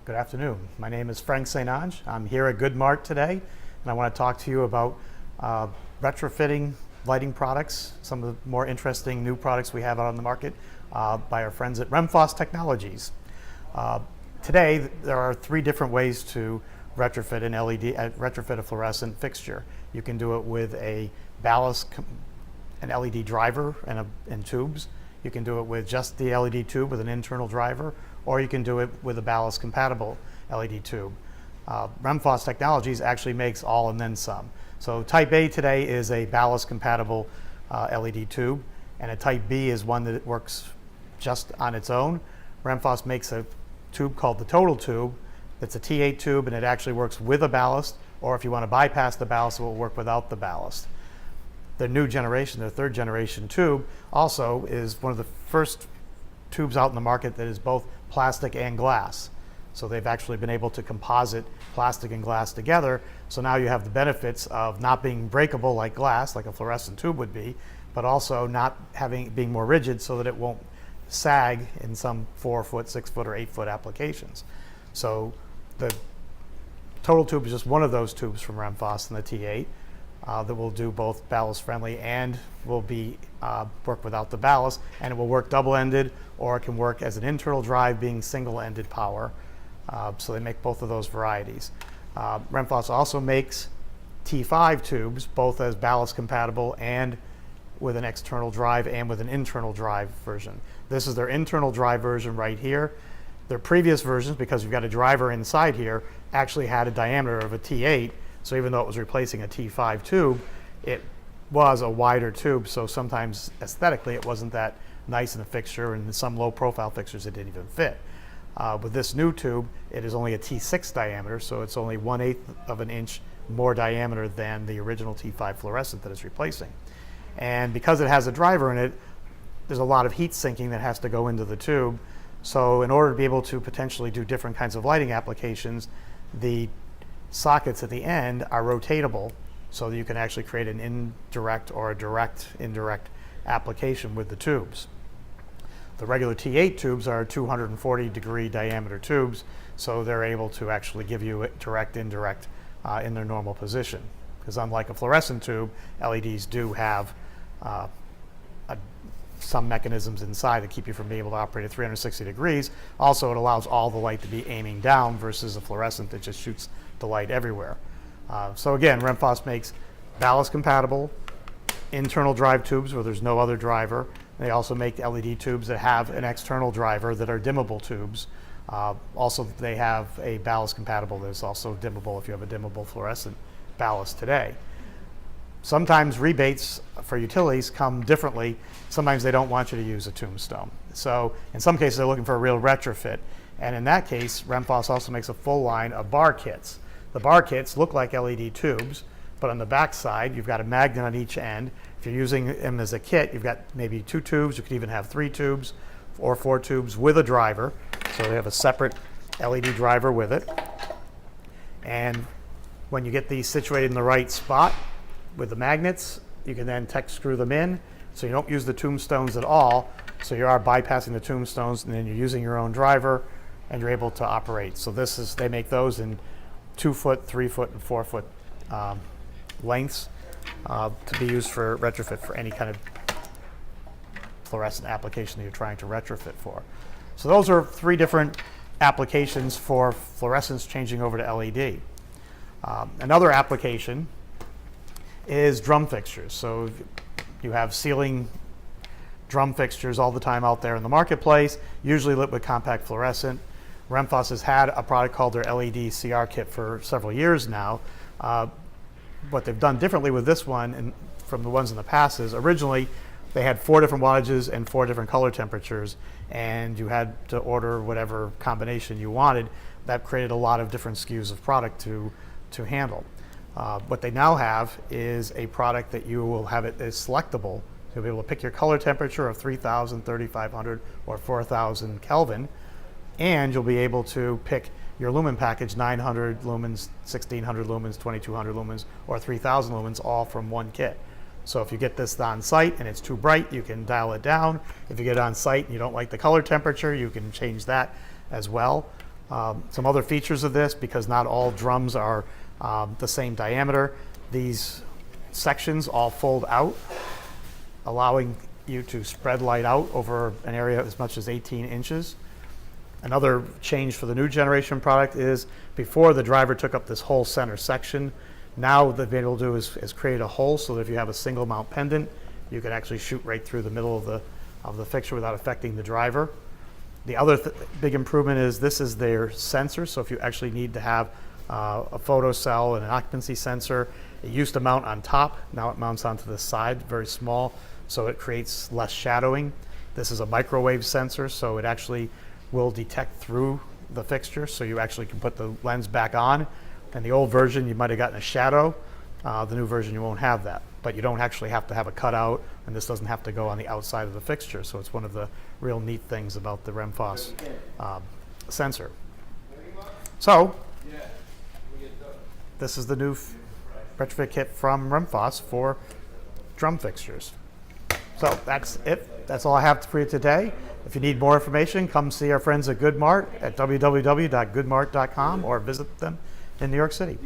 Good afternoon. My name is Frank St. Ange. I'm here at Goodmart today, and I want to talk to you about retrofitting lighting products, some of the more interesting new products we have out on the market by our friends at RemPhos Technologies. Today, there are three different ways to retrofit retrofit a fluorescent fixture. You can do it with a ballast, an LED driver and tubes. You can do it with just the LED tube with an internal driver, or you can do it with a ballast compatible LED tube. RemPhos Technologies actually makes all and then some. So type A today is a ballast compatible LED tube, and a type B is one that works just on its own. RemPhos makes a tube called the total tube. That's a T8 tube, and it actually works with a ballast, or if you want to bypass the ballast, it will work without the ballast. The new generation, the third generation tube, also is one of the first tubes out in the market that is both plastic and glass. So they've actually been able to composite plastic and glass together. So now you have the benefits of not being breakable like glass, like a fluorescent tube would be, but also not being more rigid so that it won't sag in some 4-foot, 6-foot, or 8-foot applications. So the total tube is just one of those tubes from RemPhos and the T8 that will do both ballast friendly and will be work without the ballast, and it will work double-ended, or it can work as an internal drive being single-ended power. So they make both of those varieties. RemPhos also makes T5 tubes, both as ballast compatible and with an external drive and with an internal drive version. This is their internal drive version right here. Their previous versions, because you've got a driver inside here, actually had a diameter of a T8. So even though it was replacing a T5 tube, it was a wider tube. So sometimes aesthetically, it wasn't that nice in a fixture, and in some low profile fixtures, it didn't even fit. With this new tube, it is only a T6 diameter, so it's only 1/8 of an inch more diameter than the original T5 fluorescent that it's replacing. And because it has a driver in it, there's a lot of heat sinking that has to go into the tube. So in order to be able to potentially do different kinds of lighting applications, the sockets at the end are rotatable, so that you can actually create an indirect or a direct-indirect application with the tubes. The regular T8 tubes are 240-degree diameter tubes, so they're able to actually give you direct, indirect in their normal position. Because unlike a fluorescent tube, LEDs do have some mechanisms inside to keep you from being able to operate at 360 degrees. Also, it allows all the light to be aiming down versus a fluorescent that just shoots the light everywhere. So again, RemPhos makes ballast compatible internal drive tubes where there's no other driver. They also make LED tubes that have an external driver that are dimmable tubes. Also, they have a ballast compatible that's also dimmable if you have a dimmable fluorescent ballast today. Sometimes rebates for utilities come differently. Sometimes they don't want you to use a tombstone. So in some cases, they're looking for a real retrofit. And in that case, RemPhos also makes a full line of bar kits. The bar kits look like LED tubes, but on the back side, you've got a magnet on each end. If you're using them as a kit, you've got maybe 2 tubes. You could even have 3 tubes or 4 tubes with a driver. So they have a separate LED driver with it. And when you get these situated in the right spot with the magnets, you can then screw them in. So you don't use the tombstones at all. So you are bypassing the tombstones, and then you're using your own driver, and you're able to operate. So they make those in 2-foot, 3-foot, and 4-foot lengths to be used for retrofit for any kind of fluorescent application that you're trying to retrofit for. So those are 3 different applications for fluorescents changing over to LED. Another application is drum fixtures. So you have ceiling drum fixtures all the time out there in the marketplace, usually lit with compact fluorescent. RemPhos has had a product called their LED CR kit for several years now. What they've done differently with this one and from the ones in the past is originally they had 4 different wattages and 4 different color temperatures, and you had to order whatever combination you wanted. That created a lot of different SKUs of product to handle. What they now have is a product that you will have it is selectable. So you'll be able to pick your color temperature of 3,000, 3,500, or 4,000 Kelvin, and you'll be able to pick your lumen package, 900 lumens, 1,600 lumens, 2,200 lumens, or 3,000 lumens, all from one kit. So if you get this on site and it's too bright, you can dial it down. If you get it on site and you don't like the color temperature, you can change that as well. Some other features of this, because not all drums are the same diameter, these sections all fold out, allowing you to spread light out over an area as much as 18 inches. Another change for the new generation product is, before the driver took up this whole center section, now what they've been able to do is create a hole so that if you have a single mount pendant, you can actually shoot right through the middle of the fixture without affecting the driver. The other big improvement is this is their sensor, so if you actually need to have a photo cell and an occupancy sensor, it used to mount on top, now it mounts onto the side, very small, so it creates less shadowing. This is a microwave sensor, so it actually will detect through the fixture, so you actually can put the lens back on. And the old version, you might have gotten a shadow. The new version, you won't have that. But you don't actually have to have a cutout, and this doesn't have to go on the outside of the fixture. So it's one of the real neat things about the RemPhos sensor. So this is the new retrofit kit from RemPhos for drum fixtures. So that's it. That's all I have for you today. If you need more information, come see our friends at Goodmart at www.goodmart.com or visit them in New York City.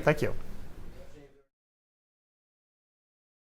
Thank you.